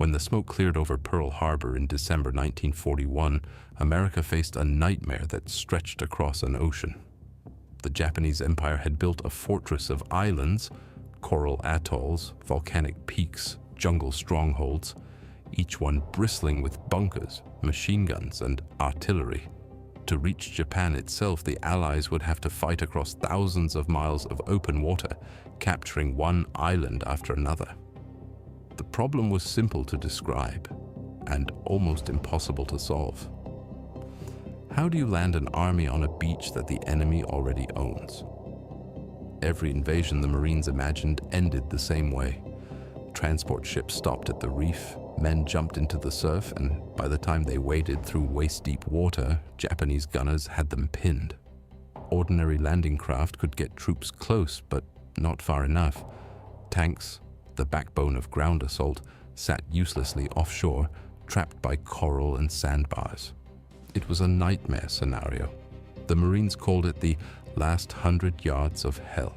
When the smoke cleared over Pearl Harbor in December 1941, America faced a nightmare that stretched across an ocean. The Japanese Empire had built a fortress of islands, coral atolls, volcanic peaks, jungle strongholds, each one bristling with bunkers, machine guns, and artillery. To reach Japan itself, the Allies would have to fight across thousands of miles of open water, capturing one island after another. The problem was simple to describe and almost impossible to solve. How do you land an army on a beach that the enemy already owns? Every invasion the Marines imagined ended the same way. Transport ships stopped at the reef, men jumped into the surf, and by the time they waded through waist-deep water, Japanese gunners had them pinned. Ordinary landing craft could get troops close, but not far enough. Tanks, the backbone of ground assault, sat uselessly offshore, trapped by coral and sandbars. It was a nightmare scenario. The Marines called it the last 100 yards of hell.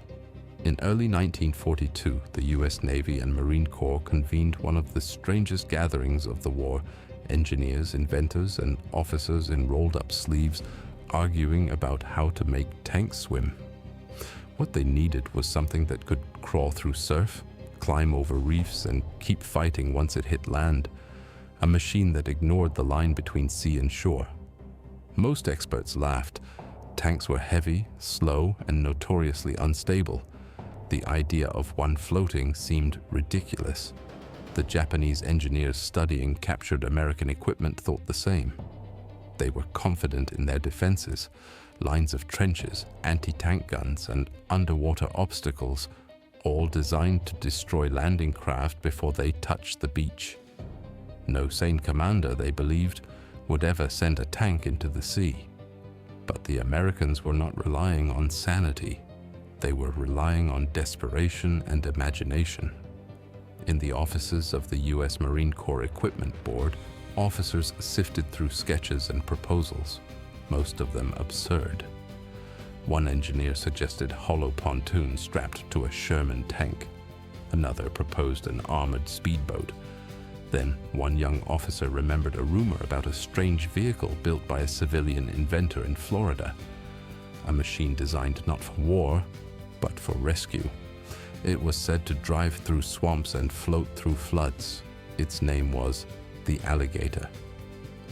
In early 1942, the US Navy and Marine Corps convened one of the strangest gatherings of the war, engineers, inventors, and officers in rolled-up sleeves arguing about how to make tanks swim. What they needed was something that could crawl through surf, climb over reefs, and keep fighting once it hit land. A machine that ignored the line between sea and shore. Most experts laughed. Tanks were heavy, slow, and notoriously unstable. The idea of one floating seemed ridiculous. The Japanese engineers studying captured American equipment thought the same. They were confident in their defenses, lines of trenches, anti-tank guns, and underwater obstacles, all designed to destroy landing craft before they touched the beach. No sane commander, they believed, would ever send a tank into the sea. But the Americans were not relying on sanity. They were relying on desperation and imagination. In the offices of the US Marine Corps Equipment Board, officers sifted through sketches and proposals, most of them absurd. One engineer suggested hollow pontoons strapped to a Sherman tank. Another proposed an armored speedboat. Then, one young officer remembered a rumor about a strange vehicle built by a civilian inventor in Florida. A machine designed not for war, but for rescue. It was said to drive through swamps and float through floods. Its name was the Alligator.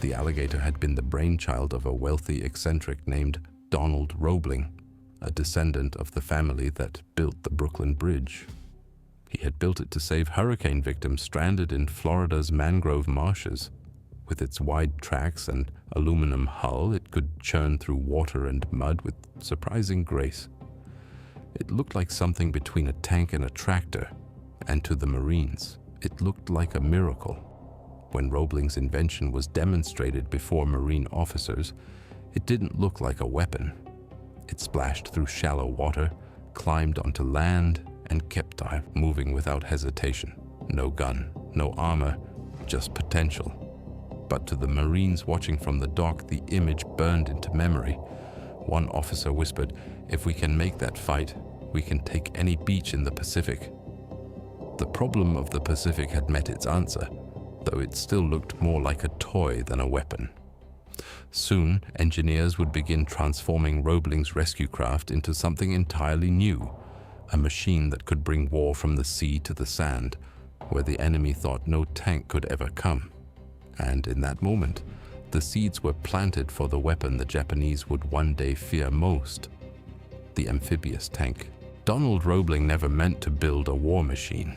The Alligator had been the brainchild of a wealthy eccentric named Donald Roebling, a descendant of the family that built the Brooklyn Bridge. He had built it to save hurricane victims stranded in Florida's mangrove marshes. With its wide tracks and aluminum hull, it could churn through water and mud with surprising grace. It looked like something between a tank and a tractor, and to the Marines, it looked like a miracle. When Roebling's invention was demonstrated before Marine officers, it didn't look like a weapon. It splashed through shallow water, climbed onto land, and kept moving without hesitation. No gun, no armor, just potential. But to the Marines watching from the dock, the image burned into memory. One officer whispered, "If we can make that fight, we can take any beach in the Pacific." The problem of the Pacific had met its answer, though it still looked more like a toy than a weapon. Soon, engineers would begin transforming Roebling's rescue craft into something entirely new, a machine that could bring war from the sea to the sand, where the enemy thought no tank could ever come. And in that moment, the seeds were planted for the weapon the Japanese would one day fear most, the amphibious tank. Donald Roebling never meant to build a war machine.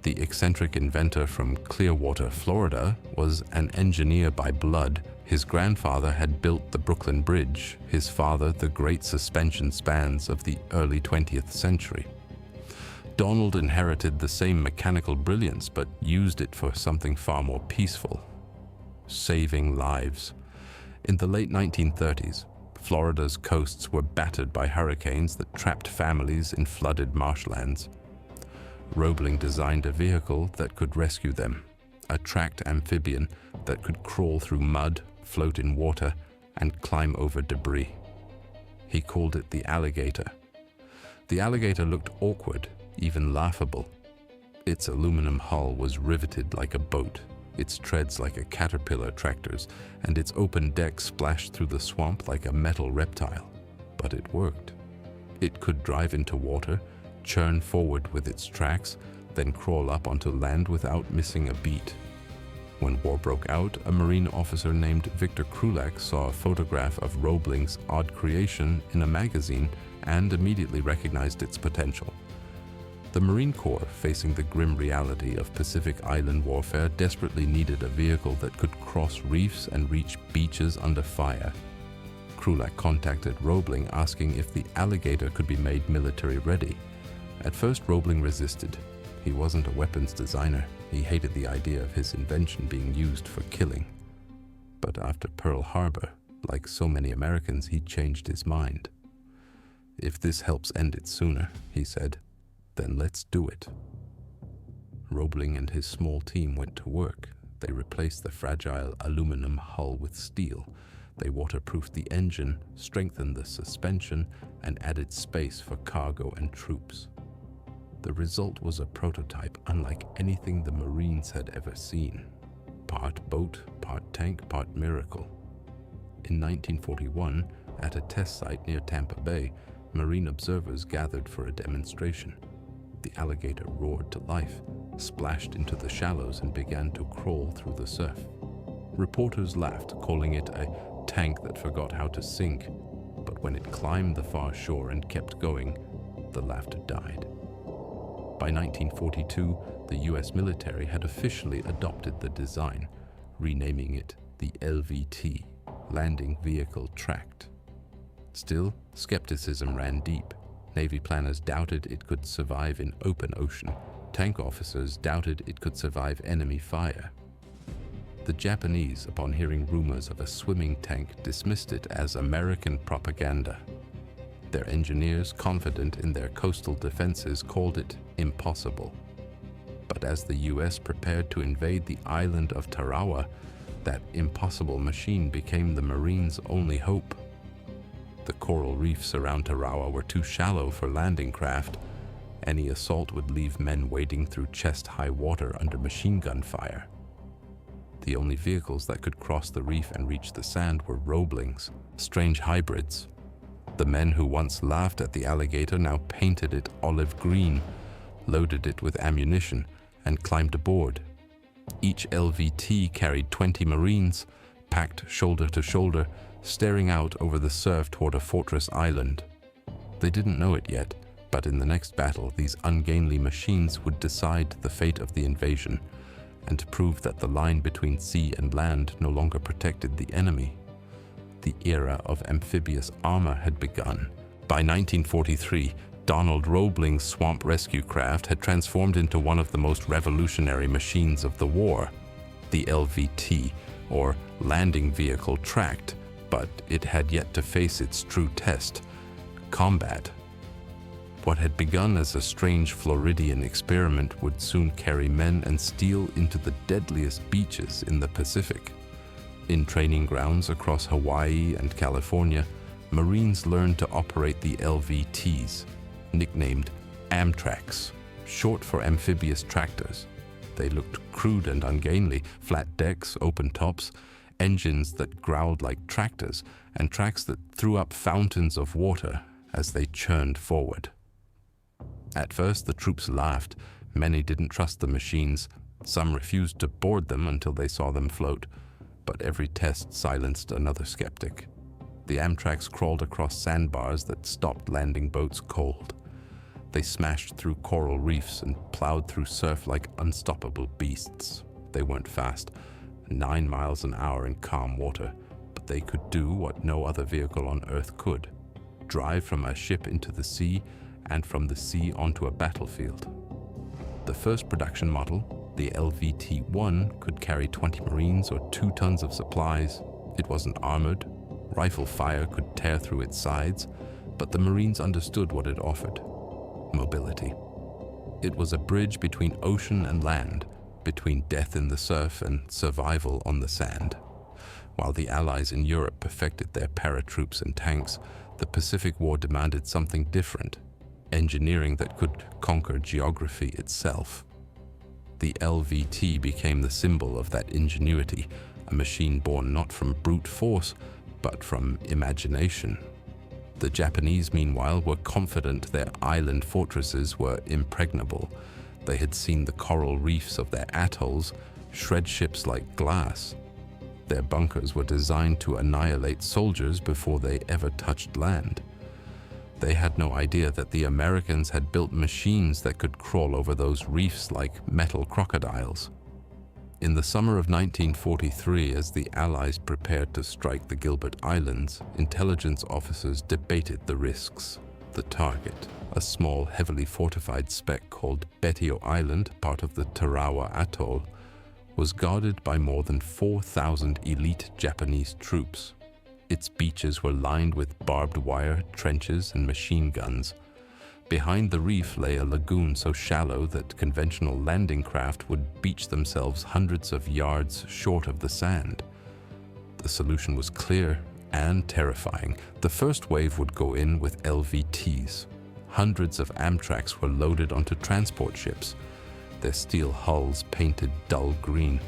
The eccentric inventor from Clearwater, Florida, was an engineer by blood. His grandfather had built the Brooklyn Bridge, his father the great suspension spans of the early 20th century. Donald inherited the same mechanical brilliance, but used it for something far more peaceful: saving lives. In the late 1930s, Florida's coasts were battered by hurricanes that trapped families in flooded marshlands. Roebling designed a vehicle that could rescue them, a tracked amphibian that could crawl through mud, float in water, and climb over debris. He called it the Alligator. The Alligator looked awkward, even laughable. Its aluminum hull was riveted like a boat, its treads like a caterpillar tractor's, and its open deck splashed through the swamp like a metal reptile. But it worked. It could drive into water, churn forward with its tracks, then crawl up onto land without missing a beat. When war broke out, a Marine officer named Victor Krulak saw a photograph of Roebling's odd creation in a magazine and immediately recognized its potential. The Marine Corps, facing the grim reality of Pacific Island warfare, desperately needed a vehicle that could cross reefs and reach beaches under fire. Krulak contacted Roebling asking if the Alligator could be made military-ready. At first, Roebling resisted. He wasn't a weapons designer. He hated the idea of his invention being used for killing. But after Pearl Harbor, like so many Americans, he changed his mind. "If this helps end it sooner," he said, "then let's do it." Roebling and his small team went to work. They replaced the fragile aluminum hull with steel. They waterproofed the engine, strengthened the suspension, and added space for cargo and troops. The result was a prototype unlike anything the Marines had ever seen. Part boat, part tank, part miracle. In 1941, at a test site near Tampa Bay, Marine observers gathered for a demonstration. The Alligator roared to life, splashed into the shallows, and began to crawl through the surf. Reporters laughed, calling it a tank that forgot how to sink. But when it climbed the far shore and kept going, the laughter died. By 1942, the US military had officially adopted the design, renaming it the LVT, Landing Vehicle Tracked. Still, skepticism ran deep. Navy planners doubted it could survive in open ocean. Tank officers doubted it could survive enemy fire. The Japanese, upon hearing rumors of a swimming tank, dismissed it as American propaganda. Their engineers, confident in their coastal defenses, called it impossible. But as the US prepared to invade the island of Tarawa, that impossible machine became the Marines' only hope. The coral reefs around Tarawa were too shallow for landing craft. Any assault would leave men wading through chest-high water under machine gun fire. The only vehicles that could cross the reef and reach the sand were Roeblings, strange hybrids. The men who once laughed at the Alligator now painted it olive green, loaded it with ammunition, and climbed aboard. Each LVT carried 20 Marines, packed shoulder to shoulder, staring out over the surf toward a fortress island. They didn't know it yet, but in the next battle, these ungainly machines would decide the fate of the invasion and prove that the line between sea and land no longer protected the enemy. The era of amphibious armor had begun. By 1943, Donald Roebling's swamp rescue craft had transformed into one of the most revolutionary machines of the war, the LVT, or Landing Vehicle Tracked, but it had yet to face its true test: combat. What had begun as a strange Floridian experiment would soon carry men and steel into the deadliest beaches in the Pacific. In training grounds across Hawaii and California, Marines learned to operate the LVTs, nicknamed Amtraks, short for amphibious tractors. They looked crude and ungainly: flat decks, open tops, engines that growled like tractors, and tracks that threw up fountains of water as they churned forward. At first, the troops laughed. Many didn't trust the machines. Some refused to board them until they saw them float. But every test silenced another skeptic. The Amtraks crawled across sandbars that stopped landing boats cold. They smashed through coral reefs and plowed through surf like unstoppable beasts. They weren't fast, 9 miles an hour in calm water, but they could do what no other vehicle on Earth could: drive from a ship into the sea and from the sea onto a battlefield. The first production model, the LVT-1, could carry 20 Marines or 2 tons of supplies. It wasn't armored. Rifle fire could tear through its sides, but the Marines understood what it offered: mobility. It was a bridge between ocean and land, between death in the surf and survival on the sand. While the Allies in Europe perfected their paratroops and tanks, the Pacific War demanded something different: engineering that could conquer geography itself. The LVT became the symbol of that ingenuity, a machine born not from brute force, but from imagination. The Japanese, meanwhile, were confident their island fortresses were impregnable. They had seen the coral reefs of their atolls shred ships like glass. Their bunkers were designed to annihilate soldiers before they ever touched land. They had no idea that the Americans had built machines that could crawl over those reefs like metal crocodiles. In the summer of 1943, as the Allies prepared to strike the Gilbert Islands, intelligence officers debated the risks. The target, a small, heavily fortified speck called Betio Island, part of the Tarawa Atoll, was guarded by more than 4,000 elite Japanese troops. Its beaches were lined with barbed wire, trenches, and machine guns. Behind the reef lay a lagoon so shallow that conventional landing craft would beach themselves hundreds of yards short of the sand. The solution was clear and terrifying. The first wave would go in with LVTs. Hundreds of Amtraks were loaded onto transport ships, their steel hulls painted dull green,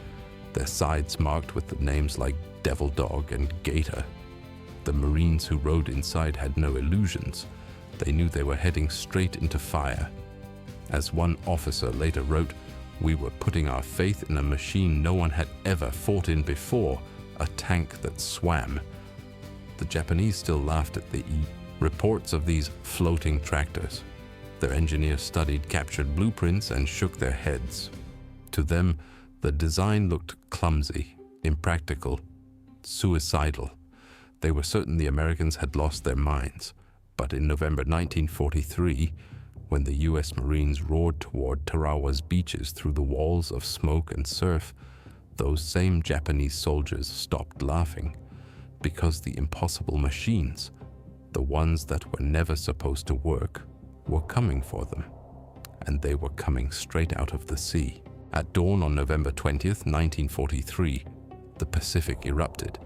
their sides marked with the names like Devil Dog and Gator. The Marines who rode inside had no illusions. They knew they were heading straight into fire. As one officer later wrote, "We were putting our faith in a machine no one had ever fought in before, a tank that swam." The Japanese still laughed at the reports of these floating tractors. Their engineers studied captured blueprints and shook their heads. To them, the design looked clumsy, impractical, suicidal. They were certain the Americans had lost their minds. But in November 1943, when the U.S. Marines roared toward Tarawa's beaches through the walls of smoke and surf, those same Japanese soldiers stopped laughing, because the impossible machines, the ones that were never supposed to work, were coming for them. And they were coming straight out of the sea. At dawn on November 20th, 1943, the Pacific erupted.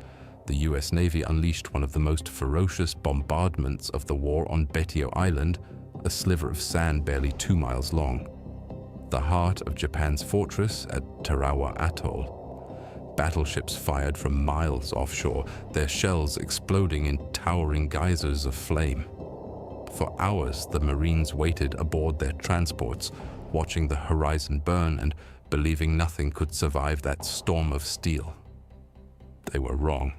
The U.S. Navy unleashed one of the most ferocious bombardments of the war on Betio Island, a sliver of sand barely 2 miles long. The heart of Japan's fortress at Tarawa Atoll. Battleships fired from miles offshore, their shells exploding in towering geysers of flame. For hours, the Marines waited aboard their transports, watching the horizon burn and believing nothing could survive that storm of steel. They were wrong.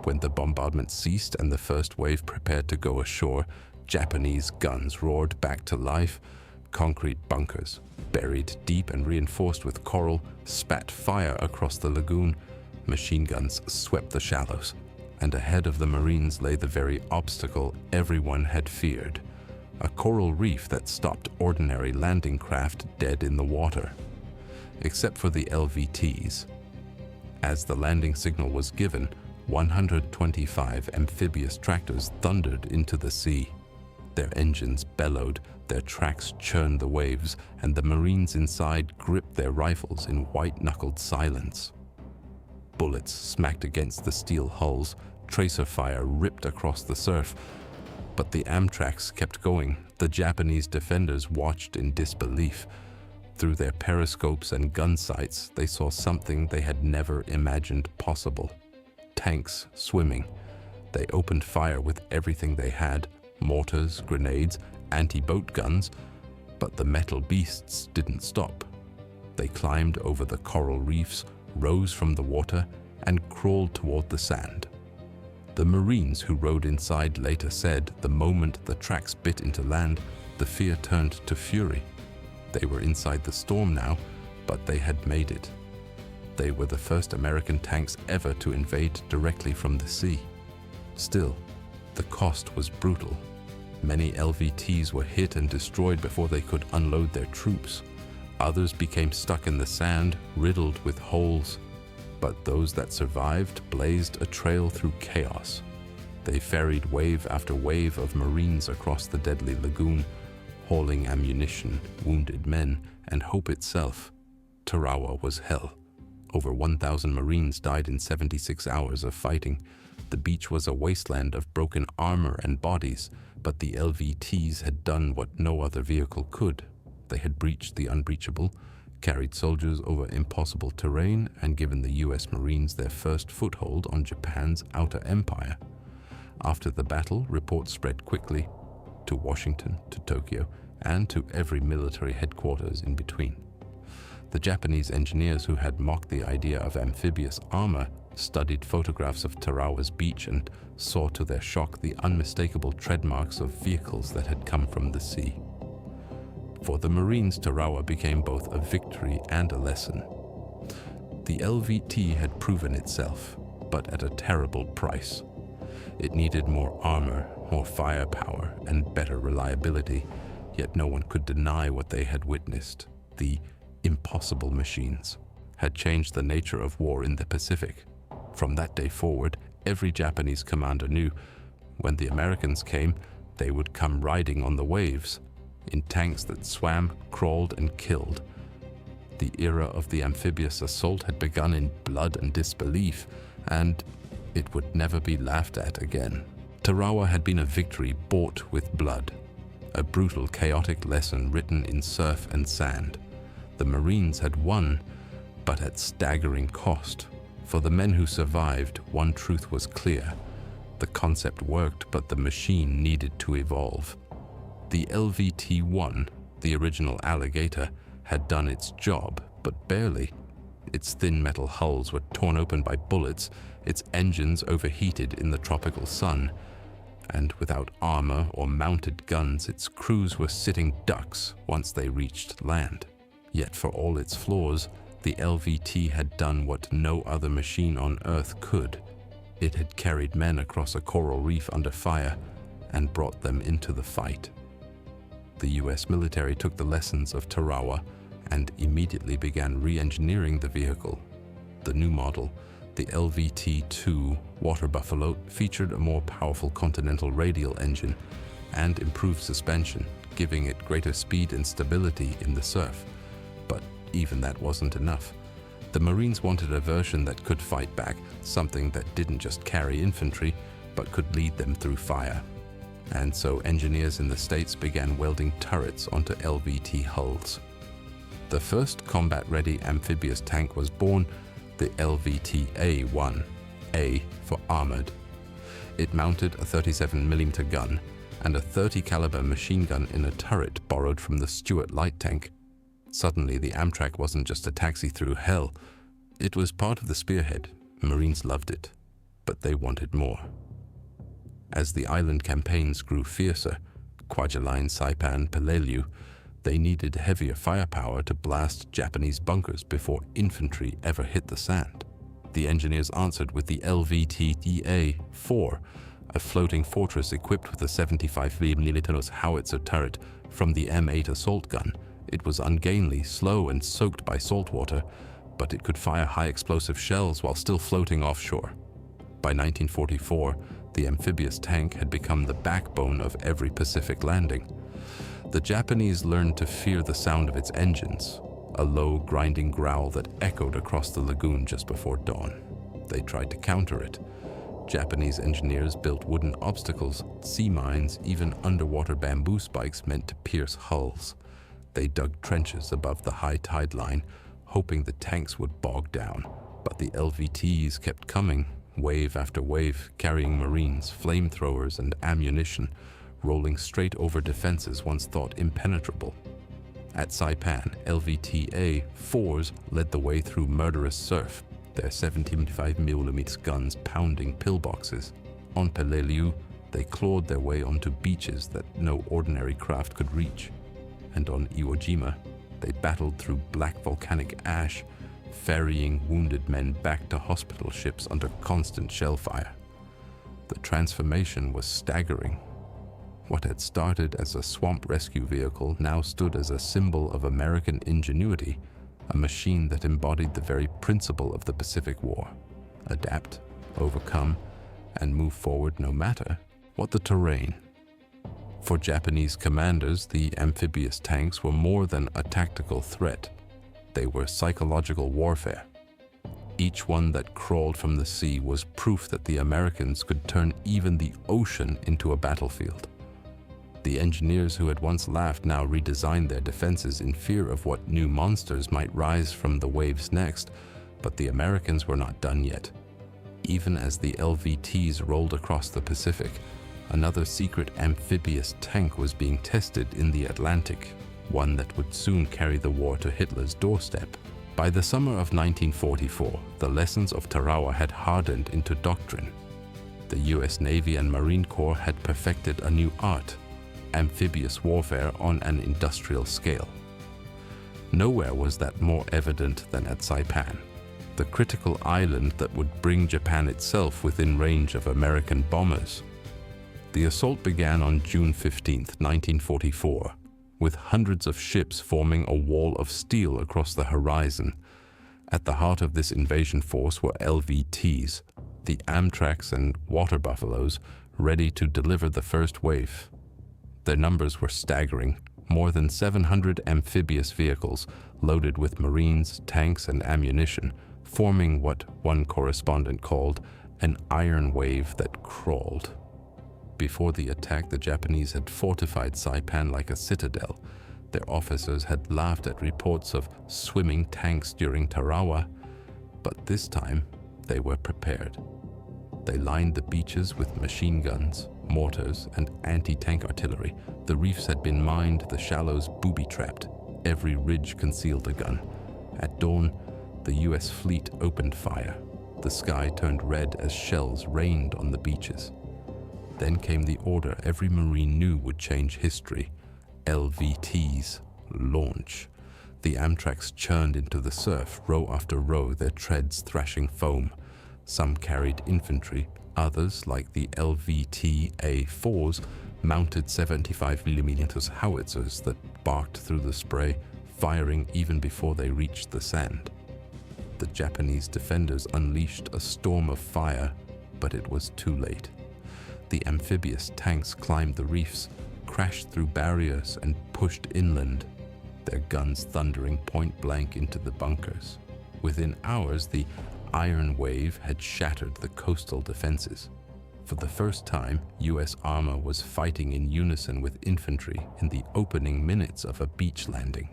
When the bombardment ceased and the first wave prepared to go ashore, Japanese guns roared back to life. Concrete bunkers, buried deep and reinforced with coral, spat fire across the lagoon. Machine guns swept the shallows, and ahead of the Marines lay the very obstacle everyone had feared, a coral reef that stopped ordinary landing craft dead in the water. Except for the LVTs. As the landing signal was given, 125 amphibious tractors thundered into the sea. Their engines bellowed, their tracks churned the waves, and the Marines inside gripped their rifles in white-knuckled silence. Bullets smacked against the steel hulls, tracer fire ripped across the surf. But the Amtraks kept going. The Japanese defenders watched in disbelief. Through their periscopes and gun sights, they saw something they had never imagined possible. Tanks swimming. They opened fire with everything they had, mortars, grenades, anti-boat guns, but the metal beasts didn't stop. They climbed over the coral reefs, rose from the water, and crawled toward the sand. The Marines who rode inside later said the moment the tracks bit into land, the fear turned to fury. They were inside the storm now, but they had made it. They were the first American tanks ever to invade directly from the sea. Still, the cost was brutal. Many LVTs were hit and destroyed before they could unload their troops. Others became stuck in the sand, riddled with holes. But those that survived blazed a trail through chaos. They ferried wave after wave of Marines across the deadly lagoon, hauling ammunition, wounded men, and hope itself. Tarawa was hell. Over 1,000 Marines died in 76 hours of fighting. The beach was a wasteland of broken armor and bodies, but the LVTs had done what no other vehicle could. They had breached the unbreachable, carried soldiers over impossible terrain, and given the US Marines their first foothold on Japan's outer empire. After the battle, reports spread quickly to Washington, to Tokyo, and to every military headquarters in between. The Japanese engineers who had mocked the idea of amphibious armor studied photographs of Tarawa's beach and saw to their shock the unmistakable tread marks of vehicles that had come from the sea. For the Marines, Tarawa became both a victory and a lesson. The LVT had proven itself, but at a terrible price. It needed more armor, more firepower, and better reliability, yet no one could deny what they had witnessed. The impossible machines had changed the nature of war in the Pacific. From that day forward, every Japanese commander knew when the Americans came, they would come riding on the waves, in tanks that swam, crawled, and killed. The era of the amphibious assault had begun in blood and disbelief, and it would never be laughed at again. Tarawa had been a victory bought with blood, a brutal, chaotic lesson written in surf and sand. The Marines had won, but at staggering cost. For the men who survived, one truth was clear. The concept worked, but the machine needed to evolve. The LVT-1, the original alligator, had done its job, but barely. Its thin metal hulls were torn open by bullets, its engines overheated in the tropical sun, and without armor or mounted guns, its crews were sitting ducks once they reached land. Yet for all its flaws, the LVT had done what no other machine on Earth could. It had carried men across a coral reef under fire and brought them into the fight. The US military took the lessons of Tarawa and immediately began re-engineering the vehicle. The new model, the LVT-2 Water Buffalo, featured a more powerful continental radial engine and improved suspension, giving it greater speed and stability in the surf. But even that wasn't enough. The Marines wanted a version that could fight back, something that didn't just carry infantry, but could lead them through fire. And so engineers in the States began welding turrets onto LVT hulls. The first combat-ready amphibious tank was born, the LVT-A1, A for armored. It mounted a 37mm gun and a 30 caliber machine gun in a turret borrowed from the Stuart light tank. Suddenly, the Amtrak wasn't just a taxi through hell. It was part of the spearhead. Marines loved it, but they wanted more. As the island campaigns grew fiercer, Kwajalein, Saipan, Peleliu, they needed heavier firepower to blast Japanese bunkers before infantry ever hit the sand. The engineers answered with the LVT-DDay-4, a floating fortress equipped with a 75mm howitzer turret from the M8 assault gun. It was ungainly, slow, and soaked by salt water, but it could fire high-explosive shells while still floating offshore. By 1944, the amphibious tank had become the backbone of every Pacific landing. The Japanese learned to fear the sound of its engines, a low, grinding growl that echoed across the lagoon just before dawn. They tried to counter it. Japanese engineers built wooden obstacles, sea mines, even underwater bamboo spikes meant to pierce hulls. They dug trenches above the high tide line, hoping the tanks would bog down. But the LVTs kept coming, wave after wave, carrying Marines, flamethrowers, and ammunition, rolling straight over defenses once thought impenetrable. At Saipan, LVT-A-4s led the way through murderous surf, their 75mm guns pounding pillboxes. On Peleliu, they clawed their way onto beaches that no ordinary craft could reach. And on Iwo Jima, they battled through black volcanic ash, ferrying wounded men back to hospital ships under constant shell fire. The transformation was staggering. What had started as a swamp rescue vehicle now stood as a symbol of American ingenuity, a machine that embodied the very principle of the Pacific War: adapt, overcome, and move forward no matter what the terrain. For Japanese commanders, the amphibious tanks were more than a tactical threat. They were psychological warfare. Each one that crawled from the sea was proof that the Americans could turn even the ocean into a battlefield. The engineers who had once laughed now redesigned their defenses in fear of what new monsters might rise from the waves next, but the Americans were not done yet. Even as the LVTs rolled across the Pacific, another secret amphibious tank was being tested in the Atlantic, one that would soon carry the war to Hitler's doorstep. By the summer of 1944, the lessons of Tarawa had hardened into doctrine. The US Navy and Marine Corps had perfected a new art, amphibious warfare on an industrial scale. Nowhere was that more evident than at Saipan, the critical island that would bring Japan itself within range of American bombers. The assault began on June 15, 1944, with hundreds of ships forming a wall of steel across the horizon. At the heart of this invasion force were LVTs, the Amtraks and water buffaloes, ready to deliver the first wave. Their numbers were staggering, more than 700 amphibious vehicles loaded with Marines, tanks, and ammunition, forming what one correspondent called an iron wave that crawled. Before the attack, the Japanese had fortified Saipan like a citadel. Their officers had laughed at reports of swimming tanks during Tarawa, but this time they were prepared. They lined the beaches with machine guns, mortars, and anti-tank artillery. The reefs had been mined, the shallows booby-trapped. Every ridge concealed a gun. At dawn, the US fleet opened fire. The sky turned red as shells rained on the beaches. Then came the order every Marine knew would change history. LVTs, launch. The Amtraks churned into the surf, row after row, their treads thrashing foam. Some carried infantry, others, like the LVT-A4s, mounted 75mm howitzers that barked through the spray, firing even before they reached the sand. The Japanese defenders unleashed a storm of fire, but it was too late. The amphibious tanks climbed the reefs, crashed through barriers, and pushed inland, their guns thundering point-blank into the bunkers. Within hours, the iron wave had shattered the coastal defenses. For the first time, US armor was fighting in unison with infantry in the opening minutes of a beach landing.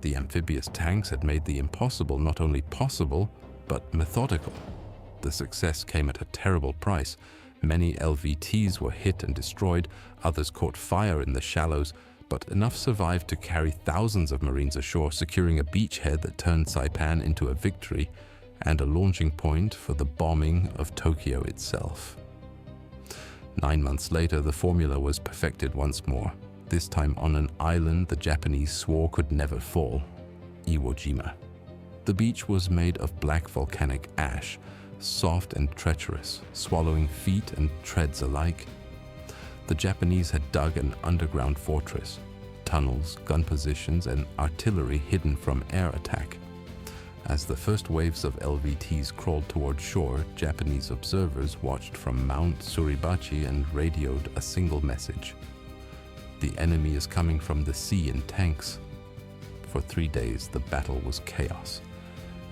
The amphibious tanks had made the impossible not only possible, but methodical. The success came at a terrible price. Many LVTs were hit and destroyed, others caught fire in the shallows, but enough survived to carry thousands of Marines ashore, securing a beachhead that turned Saipan into a victory and a launching point for the bombing of Tokyo itself. 9 months later, the formula was perfected once more, this time on an island the Japanese swore could never fall, Iwo Jima. The beach was made of black volcanic ash, soft and treacherous, swallowing feet and treads alike. The Japanese had dug an underground fortress, tunnels, gun positions, and artillery hidden from air attack. As the first waves of LVTs crawled toward shore, Japanese observers watched from Mount Suribachi and radioed a single message. The enemy is coming from the sea in tanks. For 3 days, the battle was chaos.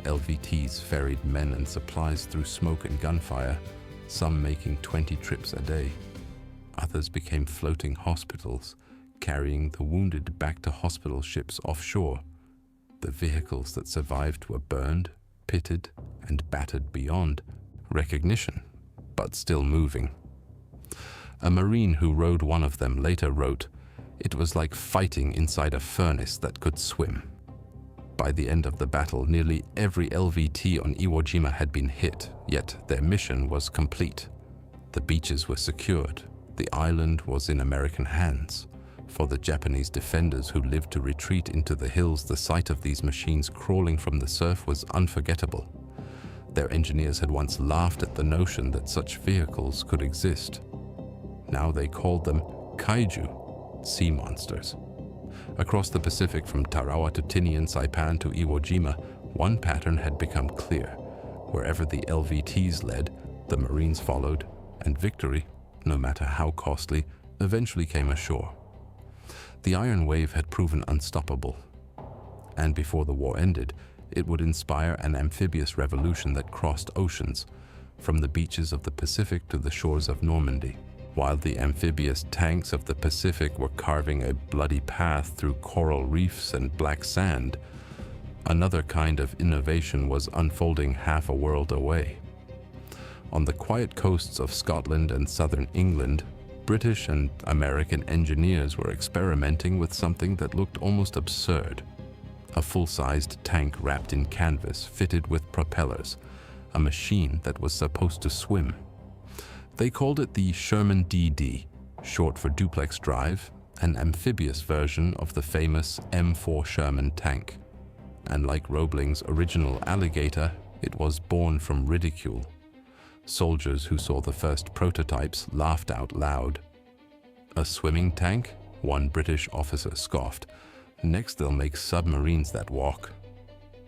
LVTs ferried men and supplies through smoke and gunfire, some making 20 trips a day. Others became floating hospitals, carrying the wounded back to hospital ships offshore. The vehicles that survived were burned, pitted, and battered beyond recognition, but still moving. A Marine who rode one of them later wrote, "It was like fighting inside a furnace that could swim." By the end of the battle, nearly every LVT on Iwo Jima had been hit, yet their mission was complete. The beaches were secured. The island was in American hands. For the Japanese defenders who lived to retreat into the hills, the sight of these machines crawling from the surf was unforgettable. Their engineers had once laughed at the notion that such vehicles could exist. Now they called them kaiju, sea monsters. Across the Pacific, from Tarawa to Tinian, Saipan to Iwo Jima, one pattern had become clear. Wherever the LVTs led, the Marines followed, and victory, no matter how costly, eventually came ashore. The iron wave had proven unstoppable, and before the war ended, it would inspire an amphibious revolution that crossed oceans, from the beaches of the Pacific to the shores of Normandy. While the amphibious tanks of the Pacific were carving a bloody path through coral reefs and black sand, another kind of innovation was unfolding half a world away. On the quiet coasts of Scotland and southern England, British and American engineers were experimenting with something that looked almost absurd. A full-sized tank wrapped in canvas, fitted with propellers, a machine that was supposed to swim. They called it the Sherman DD, short for duplex drive, an amphibious version of the famous M4 Sherman tank. And like Roebling's original Alligator, it was born from ridicule. Soldiers who saw the first prototypes laughed out loud. "A swimming tank?" one British officer scoffed. "Next they'll make submarines that walk."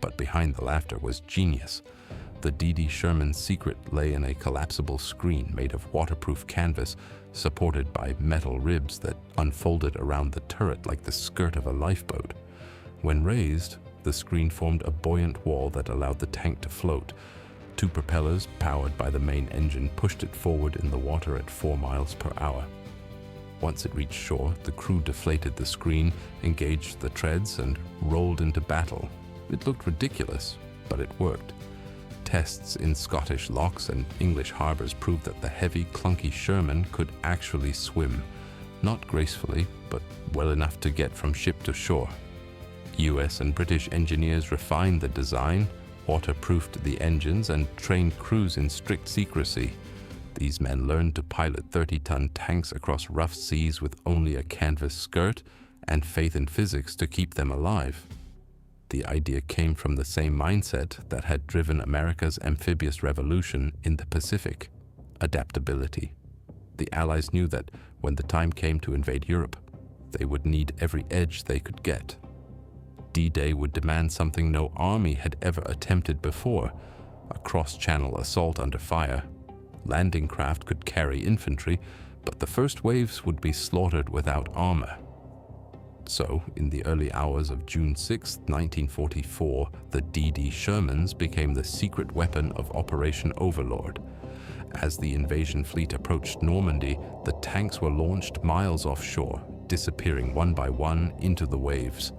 But behind the laughter was genius. The DD Sherman's secret lay in a collapsible screen made of waterproof canvas, supported by metal ribs that unfolded around the turret like the skirt of a lifeboat. When raised, the screen formed a buoyant wall that allowed the tank to float. Two propellers, powered by the main engine, pushed it forward in the water at 4 miles per hour. Once it reached shore, the crew deflated the screen, engaged the treads, and rolled into battle. It looked ridiculous, but it worked. Tests in Scottish locks and English harbors proved that the heavy, clunky Sherman could actually swim, not gracefully, but well enough to get from ship to shore. US and British engineers refined the design, waterproofed the engines, and trained crews in strict secrecy. These men learned to pilot 30-ton tanks across rough seas with only a canvas skirt and faith in physics to keep them alive. The idea came from the same mindset that had driven America's amphibious revolution in the Pacific: adaptability. The Allies knew that when the time came to invade Europe, they would need every edge they could get. D-Day would demand something no army had ever attempted before: a cross-channel assault under fire. Landing craft could carry infantry, but the first waves would be slaughtered without armor. So, in the early hours of June 6, 1944, the DD Shermans became the secret weapon of Operation Overlord. As the invasion fleet approached Normandy, the tanks were launched miles offshore, disappearing one by one into the waves.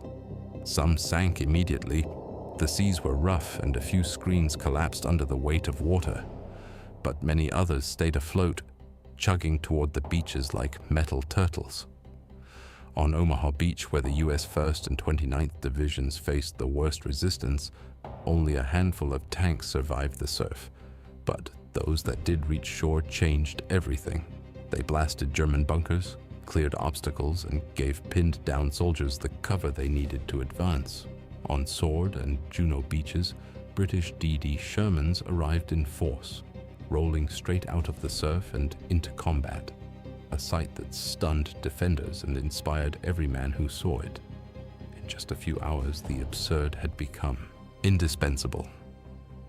Some sank immediately. The seas were rough and a few screens collapsed under the weight of water. But many others stayed afloat, chugging toward the beaches like metal turtles. On Omaha Beach, where the US 1st and 29th Divisions faced the worst resistance, only a handful of tanks survived the surf. But those that did reach shore changed everything. They blasted German bunkers, cleared obstacles, and gave pinned-down soldiers the cover they needed to advance. On Sword and Juno beaches, British DD Shermans arrived in force, rolling straight out of the surf and into combat, a sight that stunned defenders and inspired every man who saw it. In just a few hours, the absurd had become indispensable.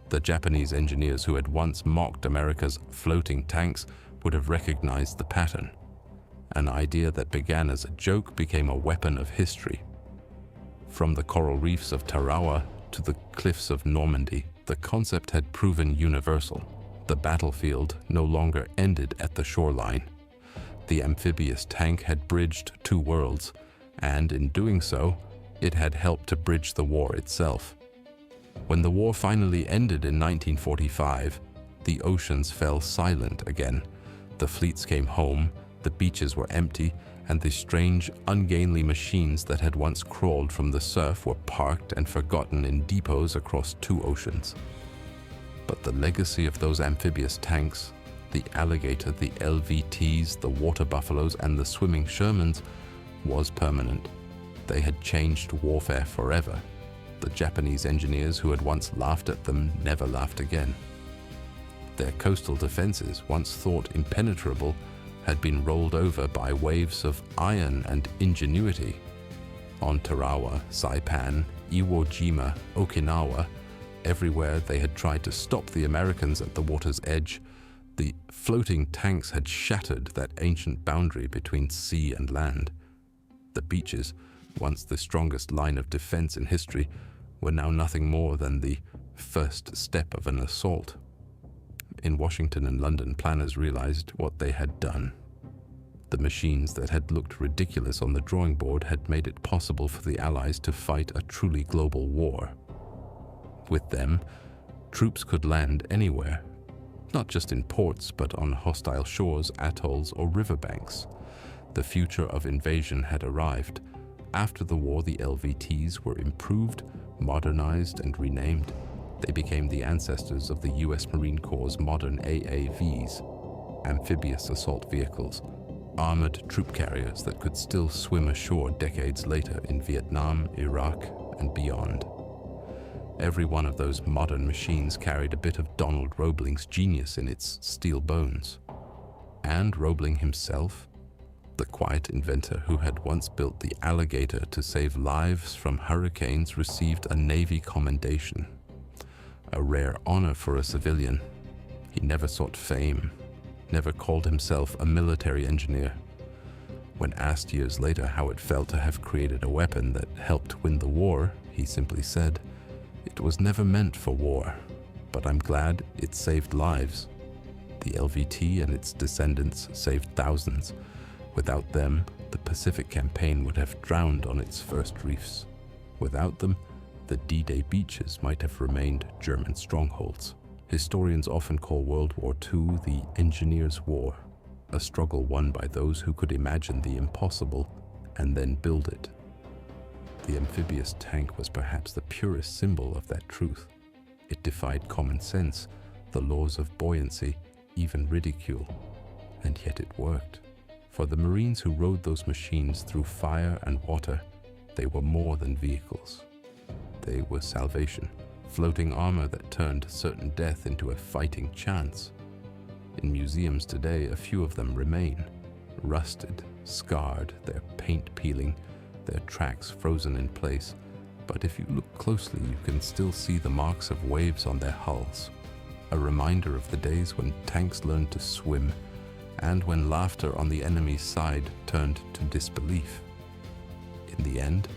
The Japanese engineers who had once mocked America's floating tanks would have recognized the pattern. An idea that began as a joke became a weapon of history. From the coral reefs of Tarawa to the cliffs of Normandy, the concept had proven universal. The battlefield no longer ended at the shoreline. The amphibious tank had bridged two worlds, and in doing so, it had helped to bridge the war itself. When the war finally ended in 1945, the oceans fell silent again. The fleets came home, the beaches were empty, and the strange, ungainly machines that had once crawled from the surf were parked and forgotten in depots across two oceans. But the legacy of those amphibious tanks, the Alligator, the LVTs, the Water Buffaloes, and the Swimming Shermans, was permanent. They had changed warfare forever. The Japanese engineers who had once laughed at them never laughed again. Their coastal defenses, once thought impenetrable, had been rolled over by waves of iron and ingenuity. On Tarawa, Saipan, Iwo Jima, Okinawa, everywhere they had tried to stop the Americans at the water's edge, the floating tanks had shattered that ancient boundary between sea and land. The beaches, once the strongest line of defense in history, were now nothing more than the first step of an assault. In Washington and London, planners realized what they had done. The machines that had looked ridiculous on the drawing board had made it possible for the Allies to fight a truly global war. With them, troops could land anywhere, not just in ports, but on hostile shores, atolls, or riverbanks. The future of invasion had arrived. After the war, the LVTs were improved, modernized, and renamed. They became the ancestors of the US Marine Corps' modern AAVs, amphibious assault vehicles, armored troop carriers that could still swim ashore decades later in Vietnam, Iraq, and beyond. Every one of those modern machines carried a bit of Donald Roebling's genius in its steel bones. And Roebling himself, the quiet inventor who had once built the Alligator to save lives from hurricanes, received a Navy commendation, a rare honor for a civilian. He never sought fame, never called himself a military engineer. When asked years later how it felt to have created a weapon that helped win the war, he simply said, "It was never meant for war, but I'm glad it saved lives." The LVT and its descendants saved thousands. Without them, the Pacific Campaign would have drowned on its first reefs. Without them, the D-Day beaches might have remained German strongholds. Historians often call World War II the Engineers' War, a struggle won by those who could imagine the impossible and then build it. The amphibious tank was perhaps the purest symbol of that truth. It defied common sense, the laws of buoyancy, even ridicule, and yet it worked. For the Marines who rode those machines through fire and water, they were more than vehicles. They were salvation, floating armor that turned certain death into a fighting chance. In museums today, a few of them remain, rusted, scarred, their paint peeling, their tracks frozen in place. But if you look closely, you can still see the marks of waves on their hulls, a reminder of the days when tanks learned to swim and when laughter on the enemy's side turned to disbelief. In the end,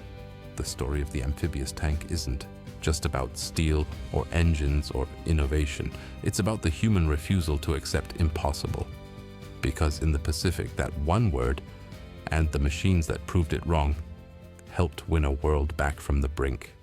the story of the amphibious tank isn't just about steel or engines or innovation. It's about the human refusal to accept impossible. Because in the Pacific, that one word, and the machines that proved it wrong, helped win a world back from the brink.